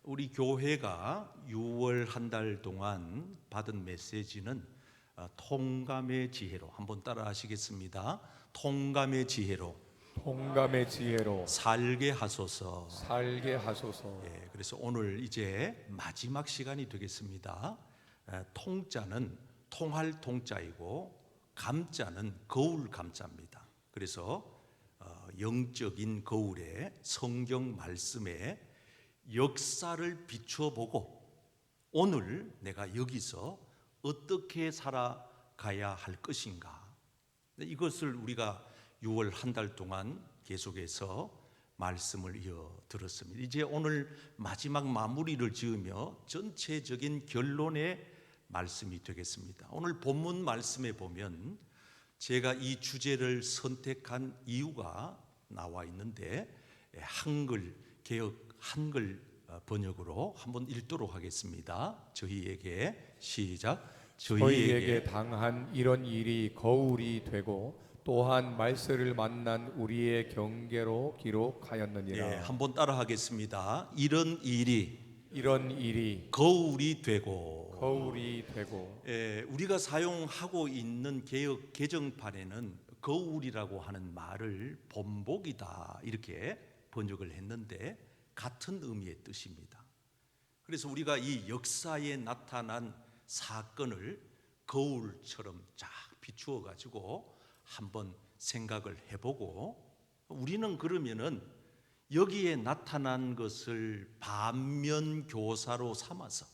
우리 교회가 6월 한 달 동안 받은 메시지는 통감의 지혜로, 한번 따라 하시겠습니다. 통감의 지혜로 통감의 지혜로 살게 하소서. 살게 하소서. 그래서 오늘 이제 마지막 시간이 되겠습니다. 통자는 통할 통자이고 감자는 거울 감자입니다. 그래서 영적인 거울에 성경 말씀에 역사를 비추어 보고 오늘 내가 여기서 어떻게 살아가야 할 것인가, 이것을 우리가 6월 한 달 동안 계속해서 말씀을 이어 들었습니다. 이제 오늘 마지막 마무리를 지으며 전체적인 결론의 말씀이 되겠습니다. 오늘 본문 말씀에 보면 제가 이 주제를 선택한 이유가 나와 있는데, 한글 개혁 한글 번역으로 한번 읽도록 하겠습니다. 저희에게 시작. 저희에게 당한 이런 일이 거울이 되고 또한 말세를 만난 우리의 경계로 기록하였느니라. 한번 따라 하겠습니다. 이런 일이 거울이 되고. 우리가 사용하고 있는 개역 개정판에는 거울이라고 하는 말을 본복이다 이렇게 번역을 했는데 같은 의미의 뜻입니다. 그래서 우리가 이 역사에 나타난 사건을 거울처럼 쫙 비추어 가지고 한번 생각을 해보고, 우리는 그러면은 여기에 나타난 것을 반면 교사로 삼아서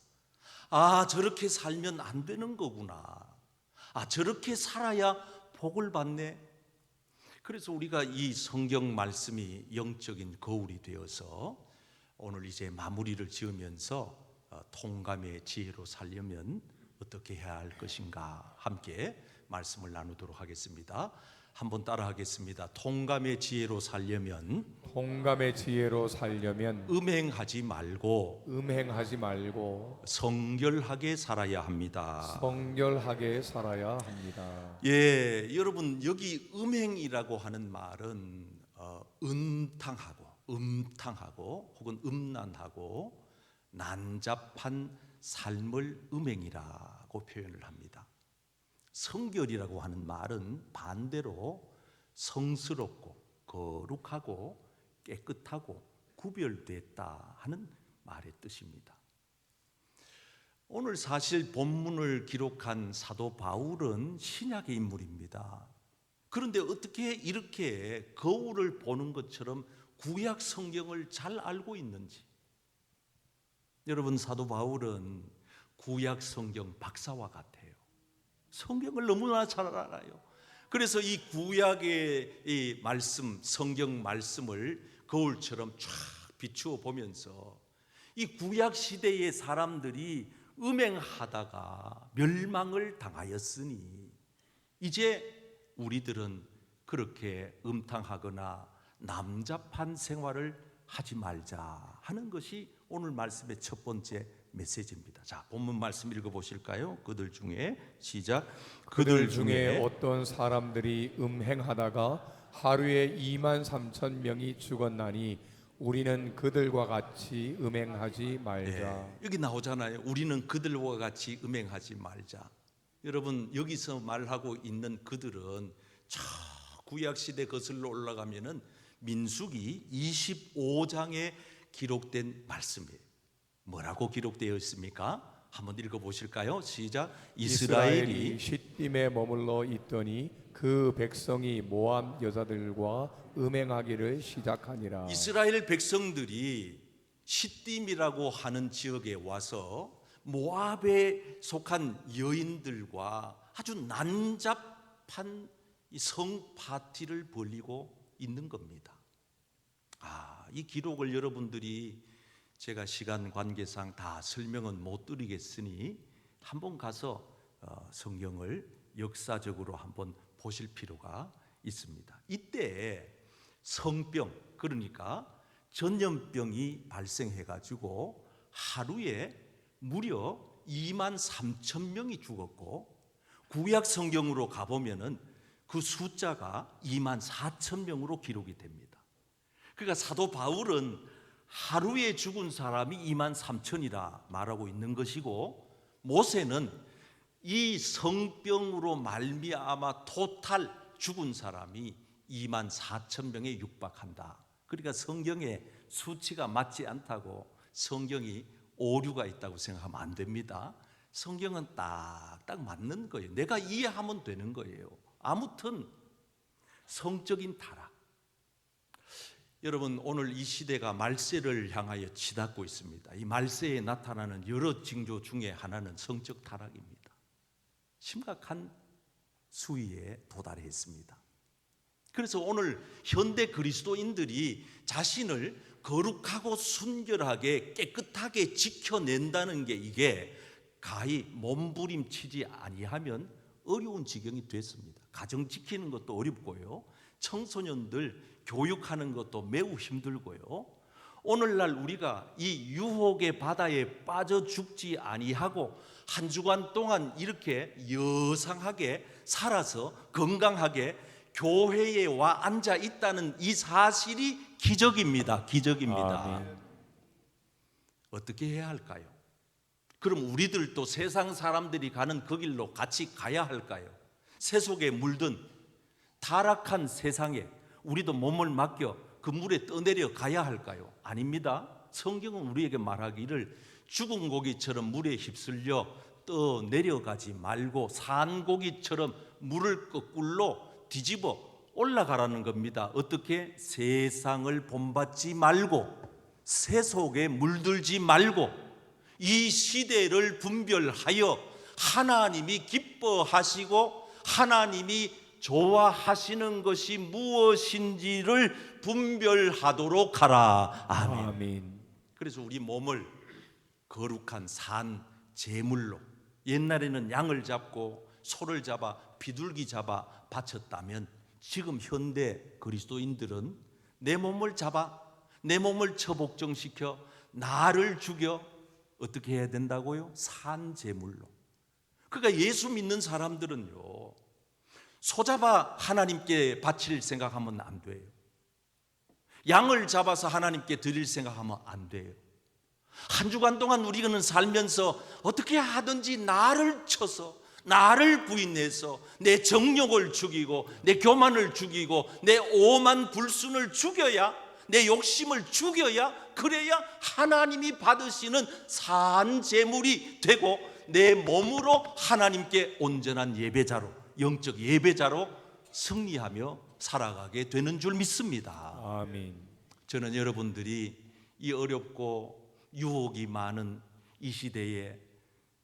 저렇게 살면 안 되는 거구나, 저렇게 살아야 복을 받네. 그래서 우리가 이 성경 말씀이 영적인 거울이 되어서 오늘 이제 마무리를 지으면서 통감의 지혜로 살려면 어떻게 해야 할 것인가 함께 말씀을 나누도록 하겠습니다. 한번 따라 하겠습니다. 통감의 지혜로 살려면 음행하지 말고 성결하게 살아야 합니다. 여러분, 여기 음행이라고 하는 말은 음탕하고 혹은 음란하고 난잡한 삶을 음행이라고 표현을 합니다. 성결이라고 하는 말은 반대로 성스럽고 거룩하고 깨끗하고 구별됐다 하는 말의 뜻입니다. 오늘 사실 본문을 기록한 사도 바울은 신약의 인물입니다. 그런데 어떻게 이렇게 거울을 보는 것처럼 구약 성경을 잘 알고 있는지. 여러분, 사도 바울은 구약 성경 박사와 같아요. 성경을 너무나 잘 알아요. 그래서 이 구약의 이 말씀, 성경 말씀을 거울처럼 쫙 비추어 보면서 이 구약 시대의 사람들이 음행하다가 멸망을 당하였으니 이제 우리들은 그렇게 음탕하거나 남잡한 생활을 하지 말자 하는 것이 오늘 말씀의 첫 번째 메시지입니다. 자, 본문 말씀 읽어보실까요? 그들 중에 시작. 그들 중에 어떤 사람들이 음행하다가 하루에 23,000명이 죽었나니 우리는 그들과 같이 음행하지 말자. 여기 나오잖아요. 우리는 그들과 같이 음행하지 말자. 여러분, 여기서 말하고 있는 그들은 저 구약시대 거슬러 올라가면은 민수기 25장에 기록된 말씀이에요. 뭐라고 기록되어 있습니까? 한번 읽어보실까요? 시작. 이스라엘이 시딤에 머물러 있더니 그 백성이 모압 여자들과 음행하기를 시작하니라. 이스라엘 백성들이 시딤이라고 하는 지역에 와서 모압에 속한 여인들과 아주 난잡한 성 파티를 벌이고 있는 겁니다. 이 기록을 여러분들이 제가 시간 관계상 다 설명은 못 드리겠으니 한번 가서 성경을 역사적으로 한번 보실 필요가 있습니다. 이때 성병, 그러니까 전염병이 발생해 가지고 하루에 무려 23,000명이 죽었고, 구약 성경으로 가보면은 그 숫자가 24,000명으로 기록이 됩니다. 그러니까 사도 바울은 하루에 죽은 사람이 2만 3천이라 말하고 있는 것이고, 모세는 이 성병으로 말미암아 토탈 죽은 사람이 2만 4천 명에 육박한다. 그러니까 성경에 수치가 맞지 않다고 성경이 오류가 있다고 생각하면 안 됩니다. 성경은 딱딱 맞는 거예요. 내가 이해하면 되는 거예요. 아무튼 성적인 타락. 여러분, 오늘 이 시대가 말세를 향하여 치닫고 있습니다. 이 말세에 나타나는 여러 징조 중에 하나는 성적 타락입니다. 심각한 수위에 도달했습니다. 그래서 오늘 현대 그리스도인들이 자신을 거룩하고 순결하게 깨끗하게 지켜낸다는 게 이게 가히 몸부림치지 아니하면 어려운 지경이 됐습니다. 가정 지키는 것도 어렵고요, 청소년들 교육하는 것도 매우 힘들고요. 오늘날 우리가 이 유혹의 바다에 빠져 죽지 아니하고 한 주간 동안 이렇게 여상하게 살아서 건강하게 교회에 와 앉아 있다는 이 사실이 기적입니다. 기적입니다. 아멘. 어떻게 해야 할까요? 그럼 우리들도 세상 사람들이 가는 그 길로 같이 가야 할까요? 세속에 물든 타락한 세상에 우리도 몸을 맡겨 그 물에 떠내려 가야 할까요? 아닙니다. 성경은 우리에게 말하기를 죽은 고기처럼 물에 휩쓸려 떠내려가지 말고 산고기처럼 물을 거꾸로 뒤집어 올라가라는 겁니다. 어떻게? 세상을 본받지 말고 세속에 물들지 말고 이 시대를 분별하여 하나님이 기뻐하시고 하나님이 좋아하시는 것이 무엇인지를 분별하도록 하라. 아멘. 아멘. 그래서 우리 몸을 거룩한 산 제물로, 옛날에는 양을 잡고 소를 잡아 비둘기 잡아 바쳤다면 지금 현대 그리스도인들은 내 몸을 잡아 내 몸을 처복종시켜 나를 죽여 어떻게 해야 된다고요? 산 제물로. 그러니까 예수 믿는 사람들은요, 소 잡아 하나님께 바칠 생각하면 안 돼요. 양을 잡아서 하나님께 드릴 생각하면 안 돼요. 한 주간 동안 우리는 살면서 어떻게 하든지 나를 쳐서 나를 부인해서 내 정욕을 죽이고 내 교만을 죽이고 내 오만 불순을 죽여야, 내 욕심을 죽여야, 그래야 하나님이 받으시는 산 제물이 되고 내 몸으로 하나님께 온전한 예배자로, 영적 예배자로 승리하며 살아가게 되는 줄 믿습니다. 아멘. 저는 여러분들이 이 어렵고 유혹이 많은 이 시대에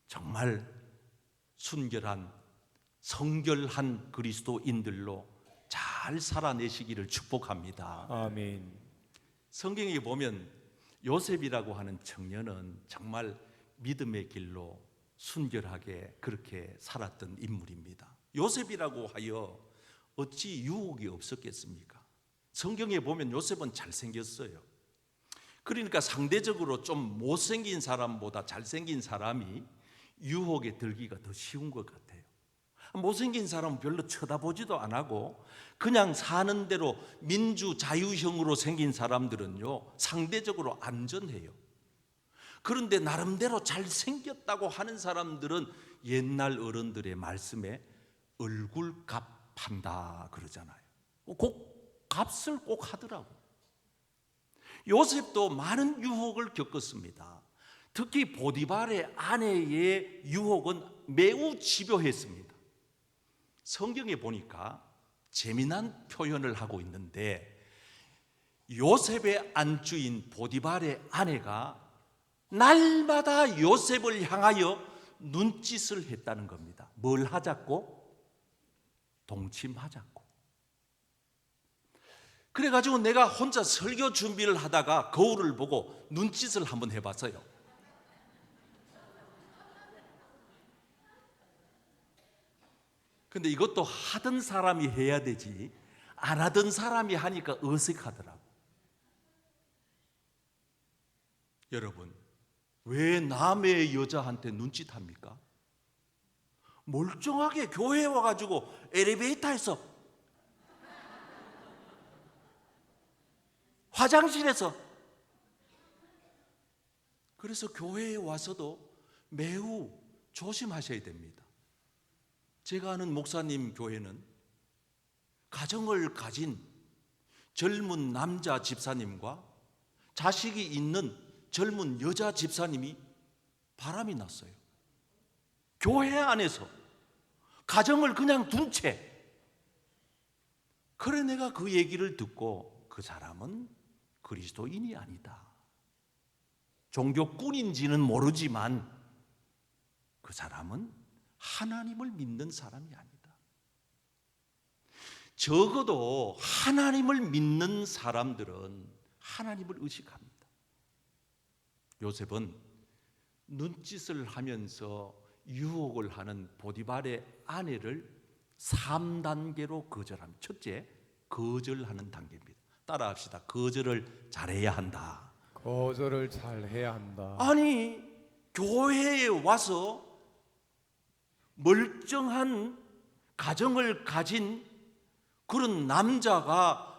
정말 순결한 성결한 그리스도인들로 잘 살아내시기를 축복합니다. 아멘. 성경에 보면 요셉이라고 하는 청년은 정말 믿음의 길로 순결하게 그렇게 살았던 인물입니다. 요셉이라고 하여 어찌 유혹이 없었겠습니까? 성경에 보면 요셉은 잘생겼어요. 그러니까 상대적으로 좀 못생긴 사람보다 잘생긴 사람이 유혹에 들기가 더 쉬운 것 같아요. 못생긴 사람은 별로 쳐다보지도 안 하고 그냥 사는 대로 민주자유형으로 생긴 사람들은요, 상대적으로 안전해요. 그런데 나름대로 잘생겼다고 하는 사람들은 옛날 어른들의 말씀에 얼굴값 한다 그러잖아요. 값을 꼭 하더라고. 요셉도 많은 유혹을 겪었습니다. 특히 보디발의 아내의 유혹은 매우 집요했습니다. 성경에 보니까 재미난 표현을 하고 있는데, 요셉의 안주인 보디발의 아내가 날마다 요셉을 향하여 눈짓을 했다는 겁니다. 뭘 하자고? 동침하자고. 그래가지고 내가 혼자 설교 준비를 하다가 거울을 보고 눈짓을 한번 해봤어요. 근데 이것도 하던 사람이 해야 되지 안 하던 사람이 하니까 어색하더라고. 여러분, 왜 남의 여자한테 눈짓합니까? 멀쩡하게 교회에 와가지고 엘리베이터에서, 화장실에서 그래서 교회에 와서도 매우 조심하셔야 됩니다. 제가 아는 목사님 교회는 가정을 가진 젊은 남자 집사님과 자식이 있는 젊은 여자 집사님이 바람이 났어요. 교회 안에서 가정을 그냥 둔 채. 그래 내가 그 얘기를 듣고 그 사람은 그리스도인이 아니다. 종교꾼인지는 모르지만 그 사람은 하나님을 믿는 사람이 아니다. 적어도 하나님을 믿는 사람들은 하나님을 의식합니다. 요셉은 눈짓을 하면서 유혹을 하는 보디발의 아내를 3단계로 거절합니다. 첫째, 거절하는 단계입니다. 따라합시다. 거절을 잘해야 한다. 거절을 잘 해야 한다. 아니, 교회에 와서 멀쩡한 가정을 가진 그런 남자가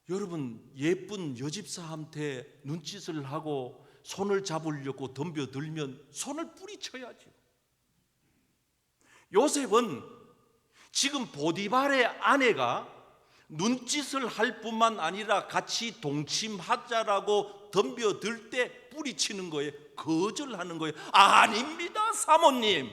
여러분 예쁜 여집사한테 눈짓을 하고 손을 잡으려고 덤벼들면 손을 뿌리쳐야죠. 요셉은 지금 보디발의 아내가 눈짓을 할 뿐만 아니라 같이 동침하자라고 덤벼들 때 뿌리치는 거예요. 거절하는 거예요. 아닙니다, 사모님.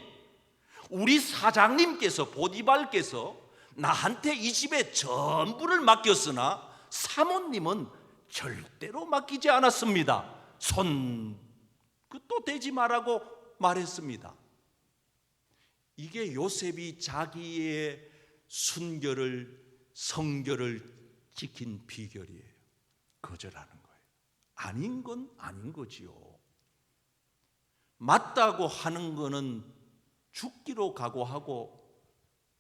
우리 사장님께서 보디발께서 나한테 이 집의 전부를 맡겼으나 사모님은 절대로 맡기지 않았습니다. 손끝도 대지 말라고 말했습니다. 이게 요셉이 자기의 순결을 성결을 지킨 비결이에요. 거절하는 거예요. 아닌 건 아닌 거지요. 맞다고 하는 거는 죽기로 각오하고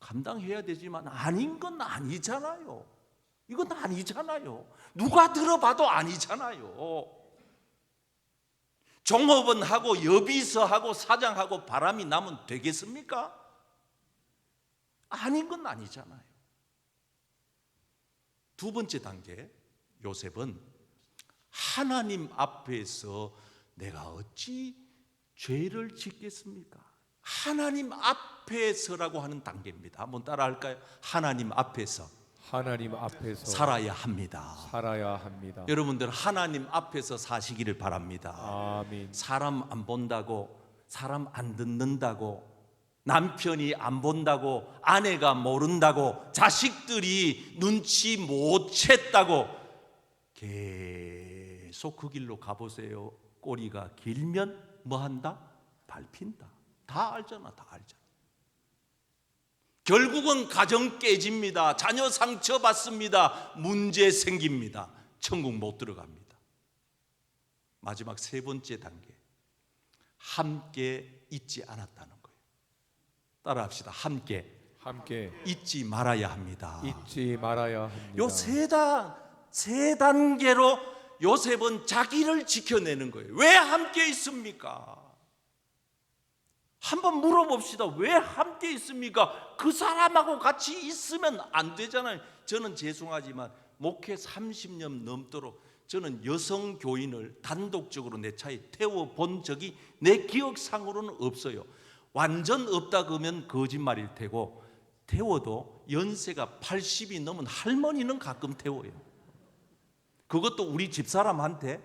감당해야 되지만 아닌 건 아니잖아요. 이건 아니잖아요. 누가 들어봐도 아니잖아요. 종업원하고 여비서하고 사장하고 바람이 나면 되겠습니까? 아닌 건 아니잖아요. 두 번째 단계, 요셉은 하나님 앞에서 내가 어찌 죄를 짓겠습니까? 하나님 앞에서라고 하는 단계입니다. 한번 따라할까요? 하나님 앞에서 하나님 앞에서 살아야 합니다. 살아야 합니다. 여러분들 하나님 앞에서 사시기를 바랍니다. 아멘. 사람 안 본다고, 사람 안 듣는다고, 남편이 안 본다고, 아내가 모른다고, 자식들이 눈치 못 챘다고 계속 그 길로 가보세요. 꼬리가 길면 뭐 한다? 밟힌다. 다 알잖아, 다 알잖아. 결국은 가정 깨집니다. 자녀 상처받습니다. 문제 생깁니다. 천국 못 들어갑니다. 마지막 세 번째 단계, 함께 잊지 않았다는 거예요. 따라합시다. 함께 잊지 말아야 합니다. 잊지 말아야 합니다. 요 세 단계로 요셉은 자기를 지켜내는 거예요. 왜 함께 있습니까? 한번 물어봅시다. 왜 함께 있습니까? 그 사람하고 같이 있으면 안 되잖아요. 저는 죄송하지만 목회 30년 넘도록 저는 여성 교인을 단독적으로 내 차에 태워본 적이 내 기억상으로는 없어요. 완전 없다 그러면 거짓말일 테고, 태워도 연세가 80이 넘은 할머니는 가끔 태워요. 그것도 우리 집사람한테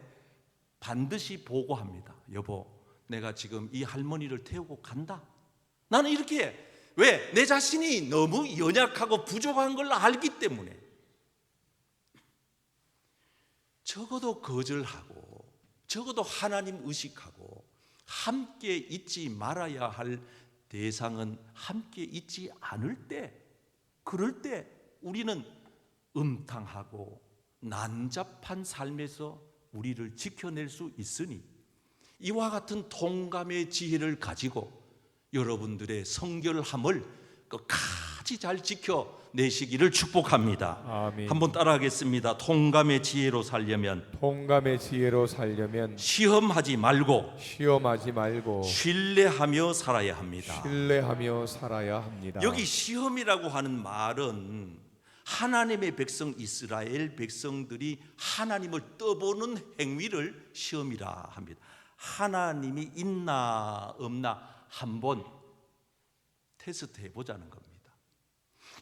반드시 보고합니다. 여보, 내가 지금 이 할머니를 태우고 간다. 나는 이렇게, 왜? 내 자신이 너무 연약하고 부족한 걸 알기 때문에. 적어도 거절하고, 적어도 하나님 의식하고, 함께 잊지 말아야 할 대상은 함께 잊지 않을 때, 그럴 때 우리는 음탕하고 난잡한 삶에서 우리를 지켜낼 수 있으니, 이와 같은 동감의 지혜를 가지고 여러분들의 성결함을 끝까지 잘 지켜내시기를 축복합니다. 아멘. 한번 따라하겠습니다. 동감의 지혜로 살려면 시험하지 말고 신뢰하며 살아야 합니다. 여기 시험이라고 하는 말은 하나님의 백성 이스라엘 백성들이 하나님을 떠보는 행위를 시험이라 합니다. 하나님이 있나 없나 한번 테스트 해보자는 겁니다.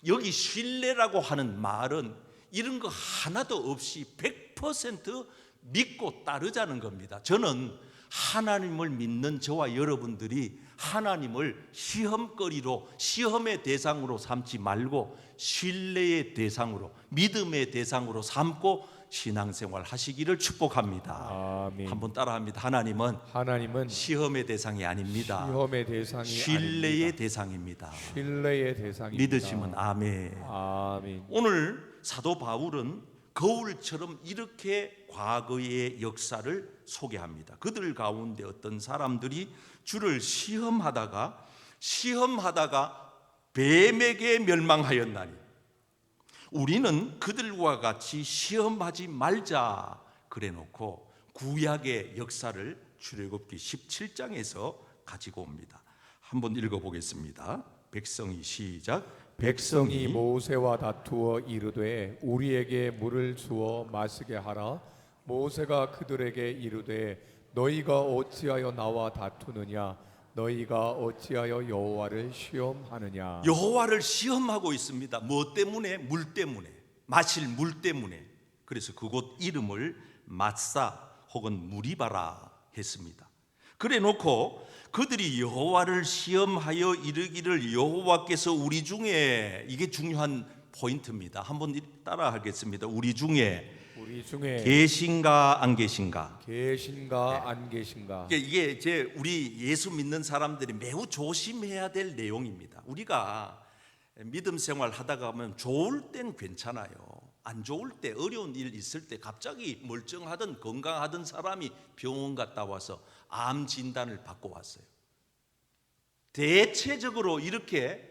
여기 신뢰라고 하는 말은 이런 거 하나도 없이 100% 믿고 따르자는 겁니다. 저는 하나님을 믿는 저와 여러분들이 하나님을 시험거리로, 시험의 대상으로 삼지 말고 신뢰의 대상으로, 믿음의 대상으로 삼고 신앙생활 하시기를 축복합니다. 아멘. 한번 따라합니다. 하나님은 시험의 대상이 아닙니다. 시험의 대상이 신뢰의 아닙니다. 대상입니다. 신뢰의 대상입니다. 믿으시면 아멘. 아멘. 오늘 사도 바울은 거울처럼 이렇게 과거의 역사를 소개합니다. 그들 가운데 어떤 사람들이 주를 시험하다가 뱀에게 멸망하였나니 우리는 그들과 같이 시험하지 말자 그래놓고 구약의 역사를 출애굽기 17장에서 가지고 옵니다. 한번 읽어보겠습니다. 백성이 시작. 백성이 모세와 다투어 이르되 우리에게 물을 주어 마시게 하라. 모세가 그들에게 이르되 너희가 어찌하여 나와 다투느냐? 너희가 어찌하여 여호와를 시험하느냐? 여호와를 시험하고 있습니다. 뭐 때문에? 물 때문에, 마실 물 때문에. 그래서 그곳 이름을 마사 혹은 무리바라 했습니다. 그래 놓고 그들이 여호와를 시험하여 이르기를 여호와께서 우리 중에, 이게 중요한 포인트입니다. 한번 따라 하겠습니다. 우리 중에 계신가 안 계신가? 계신가 안 계신가? 이게 이제 우리 예수 믿는 사람들이 매우 조심해야 될 내용입니다. 우리가 믿음 생활 하다가 보면 좋을 땐 괜찮아요. 안 좋을 때, 어려운 일 있을 때 갑자기 멀쩡하던 건강하던 사람이 병원 갔다 와서 암 진단을 받고 왔어요. 대체적으로 이렇게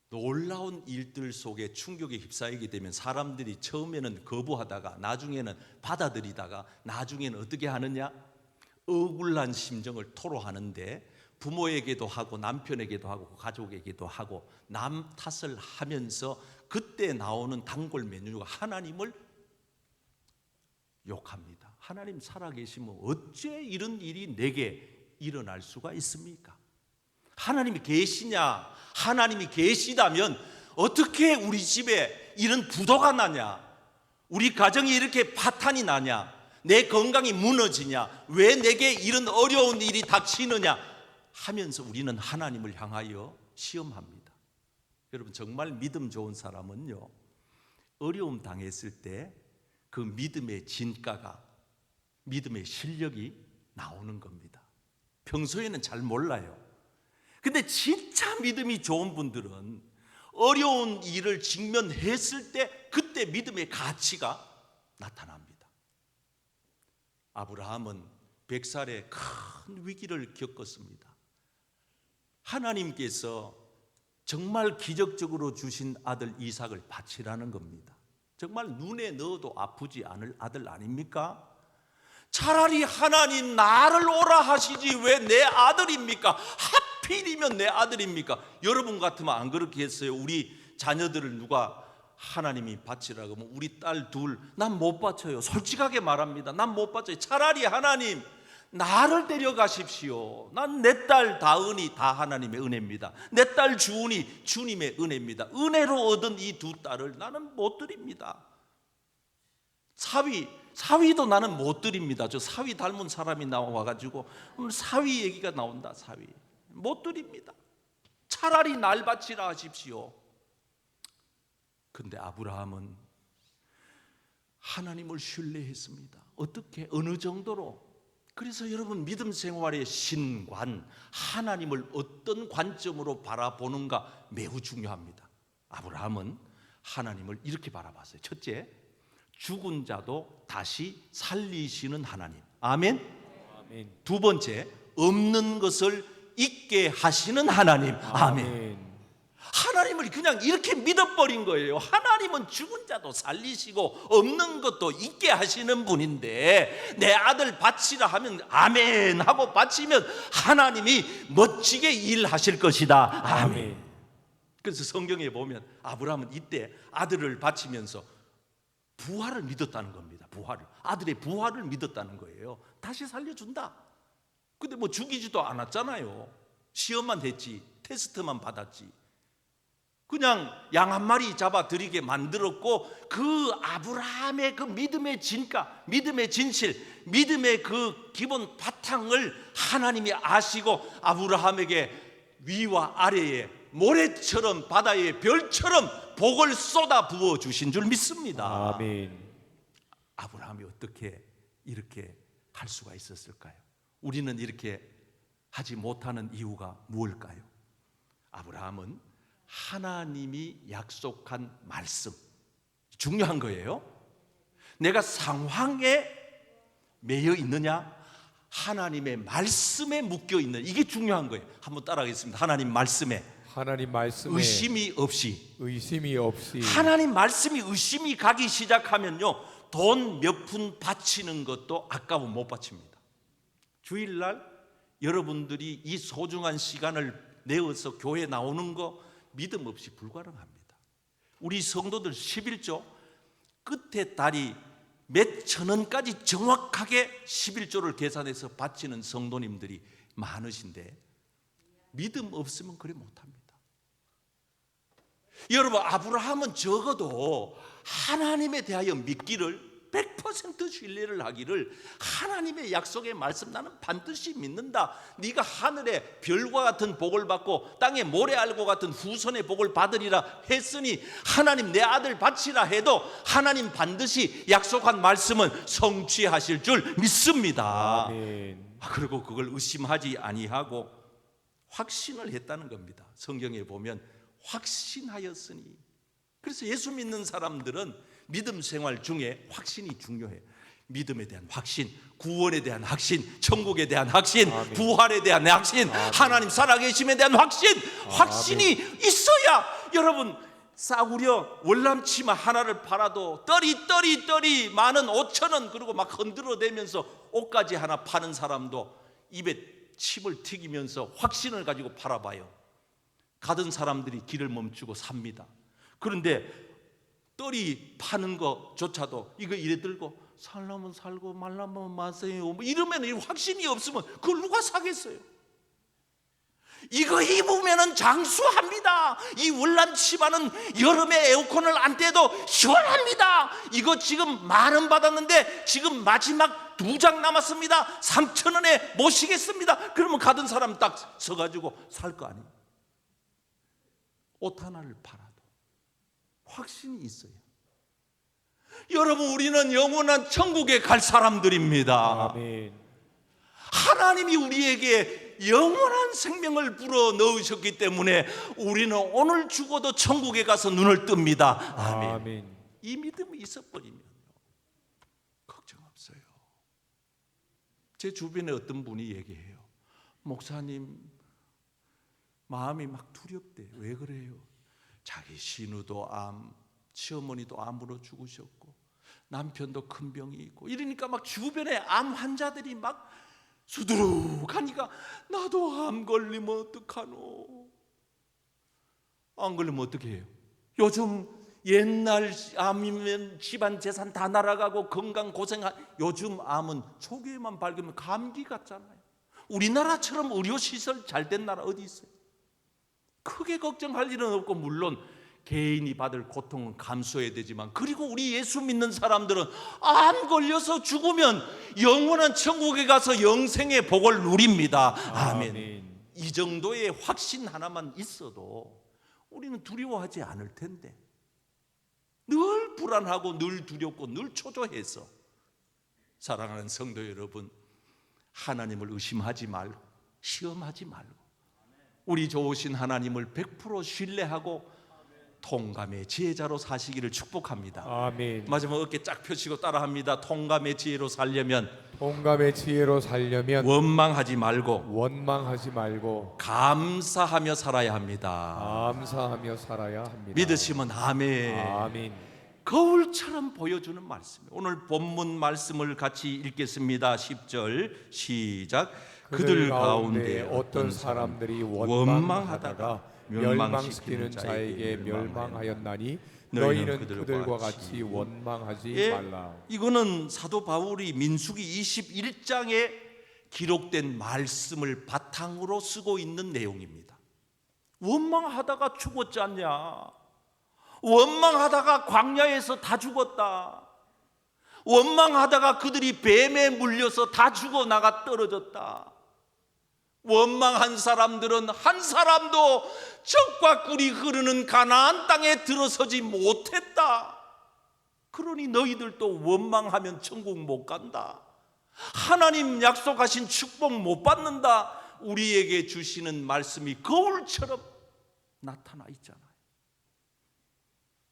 놀라운 일들 속에 충격에 휩싸이게 되면 사람들이 처음에는 거부하다가 나중에는 받아들이다가 나중에는 어떻게 하느냐? 억울한 심정을 토로하는데 부모에게도 하고 남편에게도 하고 가족에게도 하고 남 탓을 하면서 그때 나오는 단골 메뉴가 하나님을 욕합니다. 하나님 살아계시면 어째 이런 일이 내게 일어날 수가 있습니까? 하나님이 계시냐? 하나님이 계시다면 어떻게 우리 집에 이런 부도가 나냐? 우리 가정이 이렇게 파탄이 나냐? 내 건강이 무너지냐? 왜 내게 이런 어려운 일이 닥치느냐? 하면서 우리는 하나님을 향하여 시험합니다. 여러분, 정말 믿음 좋은 사람은요, 어려움 당했을 때 그 믿음의 진가가, 믿음의 실력이 나오는 겁니다. 평소에는 잘 몰라요. 근데 진짜 믿음이 좋은 분들은 어려운 일을 직면했을 때 그때 믿음의 가치가 나타납니다. 아브라함은 100살에 큰 위기를 겪었습니다. 하나님께서 정말 기적적으로 주신 아들 이삭을 바치라는 겁니다. 정말 눈에 넣어도 아프지 않을 아들 아닙니까? 차라리 하나님 나를 오라 하시지 왜 내 아들입니까? 하필이면 내 아들입니까? 여러분 같으면 안 그렇게 했어요? 우리 자녀들을 누가 하나님이 바치라고 하면 우리 딸 둘 난 못 바쳐요. 솔직하게 말합니다. 난 못 바쳐요. 차라리 하나님 나를 데려가십시오. 난 내 딸 다은이 다 하나님의 은혜입니다. 내 딸 주은이 주님의 은혜입니다. 은혜로 얻은 이 두 딸을 나는 못 드립니다. 사위도 나는 못 드립니다. 저 사위 닮은 사람이 나와가지고 사위 얘기가 나온다. 사위 못 드립니다. 차라리 날 바치라 하십시오. 근데 아브라함은 하나님을 신뢰했습니다. 어떻게? 어느 정도로? 그래서 여러분, 믿음 생활의 신관, 하나님을 어떤 관점으로 바라보는가 매우 중요합니다. 아브라함은 하나님을 이렇게 바라봤어요. 첫째, 죽은 자도 다시 살리시는 하나님. 아멘. 아멘. 두 번째, 없는 것을 있게 하시는 하나님. 아멘. 하나님을 그냥 이렇게 믿어버린 거예요. 하나님은 죽은 자도 살리시고 없는 것도 있게 하시는 분인데 내 아들 바치라 하면 아멘 하고 바치면 하나님이 멋지게 일하실 것이다. 아멘. 그래서 성경에 보면 아브라함은 이때 아들을 바치면서 부활을 믿었다는 겁니다. 부활을. 아들의 부활을 믿었다는 거예요. 다시 살려준다. 근데 뭐 죽이지도 않았잖아요. 시험만 했지, 테스트만 받았지. 그냥 양 한 마리 잡아 드리게 만들었고, 그 아브라함의 그 믿음의 진가, 믿음의 진실, 믿음의 그 기본 바탕을 하나님이 아시고 아브라함에게 위와 아래에 모래처럼 바다의 별처럼 복을 쏟아 부어 주신 줄 믿습니다. 아멘. 아브라함이 어떻게 이렇게 할 수가 있었을까요? 우리는 이렇게 하지 못하는 이유가 무엇일까요? 아브라함은 하나님이 약속한 말씀, 중요한 거예요. 내가 상황에 매여 있느냐, 하나님의 말씀에 묶여 있는, 이게 중요한 거예요. 한번 따라하겠습니다. 하나님 말씀에 의심이 없이. 하나님 말씀이 의심이 가기 시작하면요, 돈 몇 푼 바치는 것도 아까워 못 바칩니다. 주일날 여러분들이 이 소중한 시간을 내어서 교회 나오는 거 믿음 없이 불가능합니다. 우리 성도들 11조 끝에 달이 몇 천 원까지 정확하게 11조를 계산해서 바치는 성도님들이 많으신데 믿음 없으면 그래 못합니다. 여러분, 아브라함은 적어도 하나님에 대하여 믿기를 100% 신뢰를 하기를, 하나님의 약속의 말씀 나는 반드시 믿는다, 네가 하늘의 별과 같은 복을 받고 땅의 모래알과 같은 후손의 복을 받으리라 했으니 하나님 내 아들 바치라 해도 하나님 반드시 약속한 말씀은 성취하실 줄 믿습니다. 아멘. 그리고 그걸 의심하지 아니하고 확신을 했다는 겁니다. 성경에 보면 확신하였으니. 그래서 예수 믿는 사람들은 믿음 생활 중에 확신이 중요해요. 믿음에 대한 확신, 구원에 대한 확신, 천국에 대한 확신, 아멘. 부활에 대한 확신, 아멘. 하나님 살아계심에 대한 확신, 확신이 있어야, 여러분, 싸구려 월남치마 하나를 팔아도 떨이 많은 5,000원, 그리고 막 흔들어대면서 옷가지 하나 파는 사람도 입에 침을 튀기면서 확신을 가지고 팔아봐요. 가던 사람들이 길을 멈추고 삽니다. 그런데 떨이 파는 거조차도 이거 이래 들고 살려면 살고 말라면 마세요, 뭐 이러면 확신이 없으면 그걸 누가 사겠어요? 이거 입으면 장수합니다. 이 월남 치마는 여름에 에어컨을 안 떼도 시원합니다. 이거 지금 10,000원 받았는데 지금 마지막 2장 남았습니다. 3,000원에 모시겠습니다. 그러면 가던 사람 딱 서가지고 살 거 아니에요. 옷 하나를 팔아도 확신이 있어요. 여러분, 우리는 영원한 천국에 갈 사람들입니다. 아멘. 하나님이 우리에게 영원한 생명을 불어 넣으셨기 때문에 우리는 오늘 죽어도 천국에 가서 눈을 뜹니다. 아멘. 아멘. 이 믿음이 있어버리면 걱정 없어요. 제 주변에 어떤 분이 얘기해요. 목사님, 마음이 막 두렵대. 왜 그래요? 자기 신우도 암, 시어머니도 암으로 죽으셨고 남편도 큰 병이 있고 이러니까 막 주변에 암 환자들이 막 수두룩하니까 나도 암 걸리면 어떡하노? 안 걸리면 어떻게 해요? 요즘 옛날 암이면 집안 재산 다 날아가고 건강 고생한, 요즘 암은 초기에만 밝으면 감기 같잖아요. 우리나라처럼 의료시설 잘 된 나라 어디 있어요? 크게 걱정할 일은 없고, 물론 개인이 받을 고통은 감수해야 되지만, 그리고 우리 예수 믿는 사람들은 암 걸려서 죽으면 영원한 천국에 가서 영생의 복을 누립니다. 아멘. 이 정도의 확신 하나만 있어도 우리는 두려워하지 않을 텐데, 늘 불안하고 늘 두렵고 늘 초조해서, 사랑하는 성도 여러분, 하나님을 의심하지 말고 시험하지 말고 우리 좋으신 하나님을 100% 신뢰하고 통감의 지혜자로 사시기를 축복합니다. 아멘. 마지막 어깨 쫙 펴시고 따라합니다. 통감의 지혜로 살려면 원망하지 말고 감사하며 살아야 합니다. 믿으시면 아멘. 아멘. 거울처럼 보여주는 말씀이에요. 오늘 본문 말씀을 같이 읽겠습니다. 10절 시작. 그들 가운데 어떤 사람들이 원망하다가 멸망시키는 자에게 멸망하였나니 너희는 그들과 같이 원망하지 예, 말라. 이거는 사도 바울이 민수기 21장에 기록된 말씀을 바탕으로 쓰고 있는 내용입니다. 원망하다가 죽었지 않냐? 원망하다가 광야에서 다 죽었다. 원망하다가 그들이 뱀에 물려서 다 죽어나가 떨어졌다. 원망한 사람들은 한 사람도 젖과 꿀이 흐르는 가나안 땅에 들어서지 못했다. 그러니 너희들도 원망하면 천국 못 간다. 하나님 약속하신 축복 못 받는다. 우리에게 주시는 말씀이 거울처럼 나타나 있잖아요.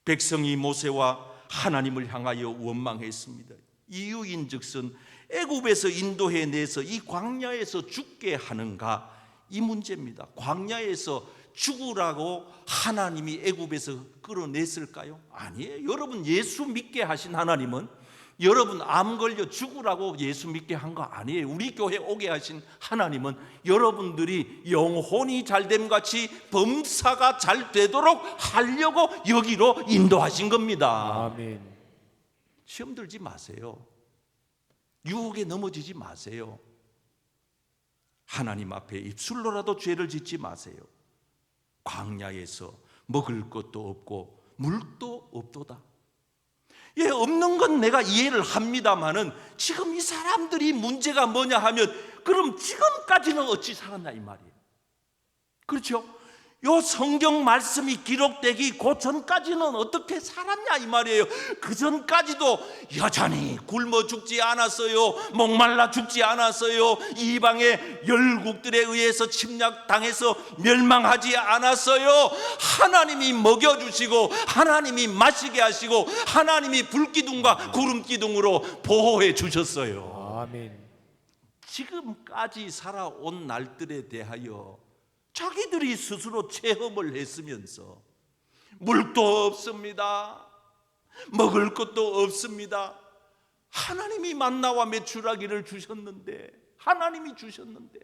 백성이 모세와 하나님을 향하여 원망했습니다. 이유인즉슨 애굽에서 인도해 내서 이 광야에서 죽게 하는가, 이 문제입니다. 광야에서 죽으라고 하나님이 애굽에서 끌어냈을까요? 아니에요. 여러분, 예수 믿게 하신 하나님은 여러분 암 걸려 죽으라고 예수 믿게 한 거 아니에요. 우리 교회 오게 하신 하나님은 여러분들이 영혼이 잘됨 같이 범사가 잘 되도록 하려고 여기로 인도하신 겁니다. 아멘. 시험 들지 마세요. 유혹에 넘어지지 마세요. 하나님 앞에 입술로라도 죄를 짓지 마세요. 광야에서 먹을 것도 없고 물도 없도다. 예, 없는 건 내가 이해를 합니다만은 지금 이 사람들이 문제가 뭐냐 하면 그럼 지금까지는 어찌 살았나 이 말이에요. 그렇죠? 요 성경 말씀이 기록되기 그 전까지는 어떻게 살았냐 이 말이에요. 그 전까지도 여전히 굶어 죽지 않았어요. 목말라 죽지 않았어요. 이방의 열국들에 의해서 침략당해서 멸망하지 않았어요. 하나님이 먹여주시고 하나님이 마시게 하시고 하나님이 불기둥과 구름기둥으로 보호해 주셨어요. 아멘. 지금까지 살아온 날들에 대하여 자기들이 스스로 체험을 했으면서 물도 없습니다. 먹을 것도 없습니다. 하나님이 만나와 메추라기를 주셨는데, 하나님이 주셨는데,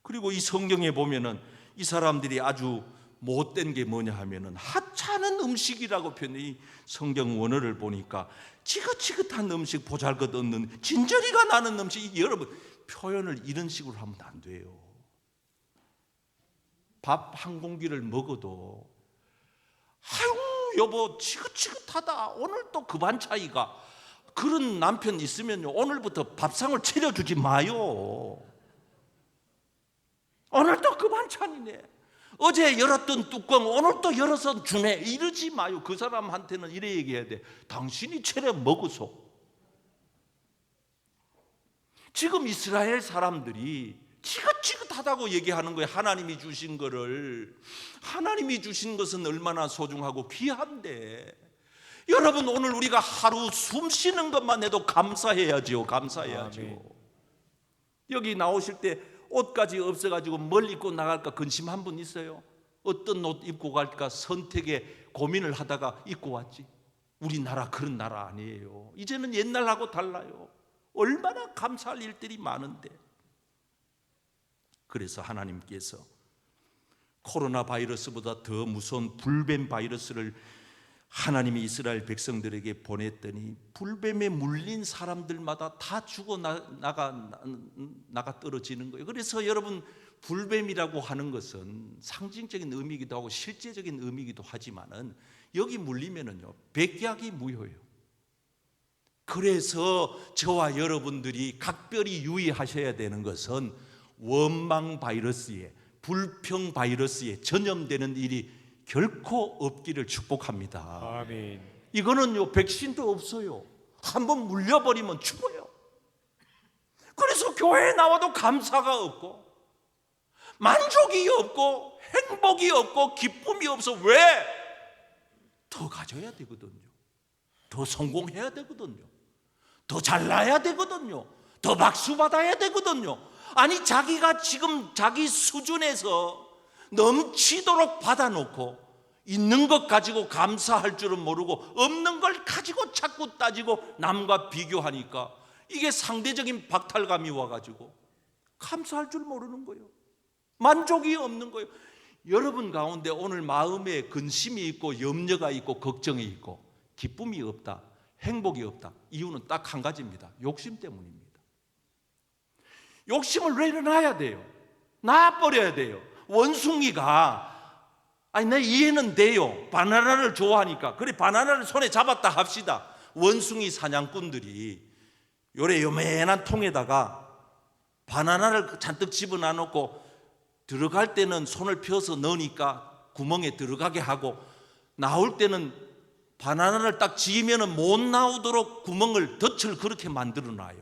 그리고 이 성경에 보면은 이 사람들이 아주 못된 게 뭐냐 하면은 하찮은 음식이라고 표현해. 이 성경 원어를 보니까 지긋지긋한 음식, 보잘것없는 진저리가 나는 음식. 여러분, 표현을 이런 식으로 하면 안 돼요. 밥 한 공기를 먹어도 아유 여보 지긋지긋하다, 오늘 또 그 반차이가, 그런 남편 있으면 오늘부터 밥상을 차려주지 마요. 오늘 또 그 반찬이네, 어제 열었던 뚜껑 오늘 또 열어서 주네, 이러지 마요. 그 사람한테는 이래 얘기해야 돼. 당신이 차려 먹어서. 지금 이스라엘 사람들이 지긋지긋하다고 얘기하는 거예요. 하나님이 주신 거를. 하나님이 주신 것은 얼마나 소중하고 귀한데, 여러분 오늘 우리가 하루 숨 쉬는 것만 해도 감사해야지요. 감사해야지요. 아멘. 여기 나오실 때 옷까지 없어가지고 뭘 입고 나갈까 근심한 분 있어요? 어떤 옷 입고 갈까 선택에 고민을 하다가 입고 왔지. 우리나라 그런 나라 아니에요. 이제는 옛날하고 달라요. 얼마나 감사할 일들이 많은데. 그래서 하나님께서 코로나 바이러스보다 더 무서운 불뱀 바이러스를 하나님이 이스라엘 백성들에게 보냈더니 불뱀에 물린 사람들마다 다 죽어 나가 떨어지는 거예요. 그래서 여러분, 불뱀이라고 하는 것은 상징적인 의미이기도 하고 실제적인 의미이기도 하지만은 여기 물리면은요 백약이 무효예요. 그래서 저와 여러분들이 각별히 유의하셔야 되는 것은 원망 바이러스에, 불평 바이러스에 전염되는 일이 결코 없기를 축복합니다. 아멘. 이거는요 백신도 없어요. 한번 물려버리면 죽어요. 그래서 교회에 나와도 감사가 없고 만족이 없고 행복이 없고 기쁨이 없어. 왜? 더 가져야 되거든요. 더 성공해야 되거든요. 더 잘나야 되거든요. 더 박수 받아야 되거든요. 아니, 자기가 지금 자기 수준에서 넘치도록 받아놓고 있는 것 가지고 감사할 줄은 모르고 없는 걸 가지고 자꾸 따지고 남과 비교하니까 이게 상대적인 박탈감이 와가지고 감사할 줄 모르는 거예요. 만족이 없는 거예요. 여러분 가운데 오늘 마음에 근심이 있고 염려가 있고 걱정이 있고 기쁨이 없다, 행복이 없다. 이유는 딱 한 가지입니다. 욕심 때문입니다. 욕심을 왜 일어나야 돼요? 놔버려야 돼요. 원숭이가 내 이해는 돼요. 바나나를 좋아하니까. 그래 바나나를 손에 잡았다 합시다. 원숭이 사냥꾼들이 요래 요맨한 통에다가 바나나를 잔뜩 집어넣어 놓고 들어갈 때는 손을 펴서 넣으니까 구멍에 들어가게 하고 나올 때는 바나나를 딱 쥐면은 못 나오도록 구멍을 덫을 그렇게 만들어 놔요.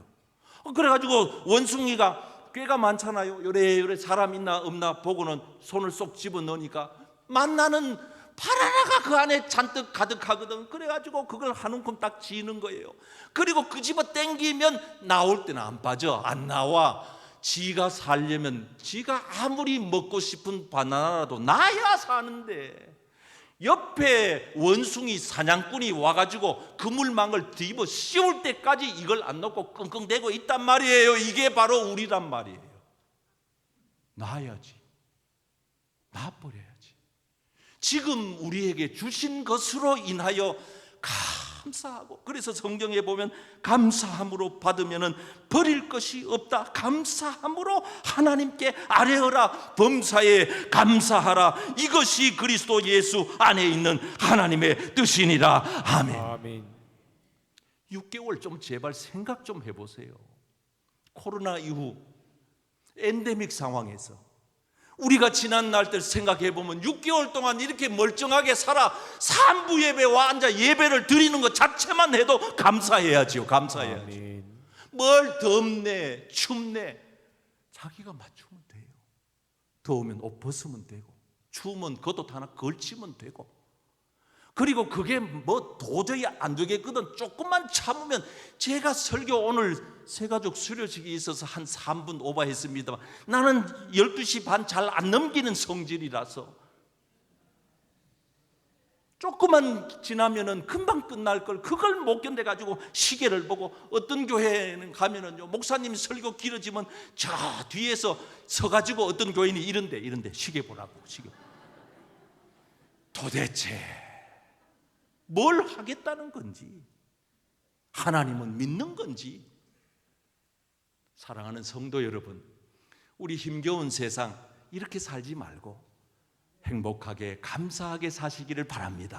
그래가지고 원숭이가 꾀가 많잖아요. 요래 사람 있나 없나 보고는 손을 쏙 집어 넣으니까 만나는 바나나가 그 안에 잔뜩 가득하거든. 그래가지고 그걸 한 움큼 딱 쥐는 거예요. 그리고 그 집어 당기면 나올 때는 안 빠져, 안 나와. 지가 살려면 지가 아무리 먹고 싶은 바나나라도 나야 사는데 옆에 원숭이 사냥꾼이 와가지고 그물망을 뒤집어 씌울 때까지 이걸 안 놓고 끙끙대고 있단 말이에요. 이게 바로 우리란 말이에요. 놔야지, 놔버려야지. 지금 우리에게 주신 것으로 인하여 감사하고, 그래서 성경에 보면 감사함으로 받으면 버릴 것이 없다. 감사함으로 하나님께 아뢰어라. 범사에 감사하라. 이것이 그리스도 예수 안에 있는 하나님의 뜻이니라. 아멘. 아멘. 6개월 좀 제발 생각 좀 해보세요. 코로나 이후 엔데믹 상황에서 우리가 지난 날들 생각해 보면 6개월 동안 이렇게 멀쩡하게 살아 산부 예배와 앉아 예배를 드리는 것 자체만 해도 감사해야지요. 감사해야죠. 아멘. 뭘 덥네 춥네 자기가 맞추면 돼요. 더우면 옷 벗으면 되고 추우면 겉옷 하나 걸치면 되고, 그리고 그게 뭐 도저히 안 되겠거든. 조금만 참으면, 제가 설교 오늘 새가족 수료식이 있어서 한 3분 오버했습니다만 나는 12시 반 잘 안 넘기는 성질이라서 조금만 지나면은 금방 끝날 걸 그걸 못 견뎌가지고 시계를 보고, 어떤 교회는 가면은요 목사님 설교 길어지면 저 뒤에서 서가지고 어떤 교인이 이런데 시계 보라고. 시계. 도대체 뭘 하겠다는 건지, 하나님은 믿는 건지. 사랑하는 성도 여러분, 우리 힘겨운 세상 이렇게 살지 말고 행복하게 감사하게 사시기를 바랍니다.